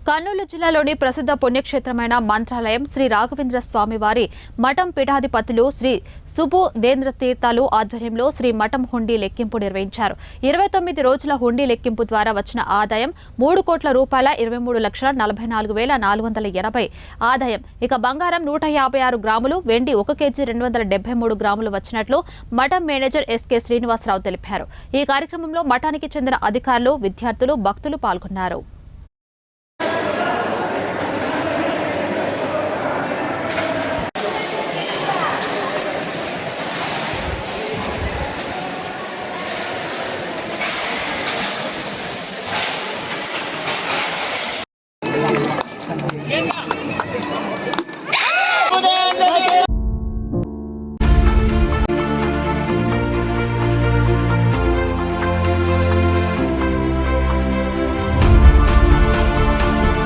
కర్నూలు జిల్లాలోని ప్రసిద్ధ పుణ్యక్షేత్రమైన మంత్రాలయం శ్రీ రాఘవేంద్ర స్వామి వారి మఠం పీఠాధిపతులు శ్రీ సుబోధేంద్ర తీర్థాలు ఆధ్వర్యంలో శ్రీ మఠం హుండీ లెక్కింపు నిర్వహించారు. 29 రోజుల హుండీ లెక్కింపు ద్వారా వచ్చిన ఆదాయం 3 కోట్ల రూపాయల 23,44,480 ఆదాయం. ఇక బంగారం 156 గ్రాములు, వెండి 1 కేజీ 273 గ్రాములు వచ్చినట్లు మఠం మేనేజర్ ఎస్కే శ్రీనివాసరావు తెలిపారు. ఈ కార్యక్రమంలో మఠానికి చెందిన అధికారులు, విద్యార్థులు, భక్తులు పాల్గొన్నారు.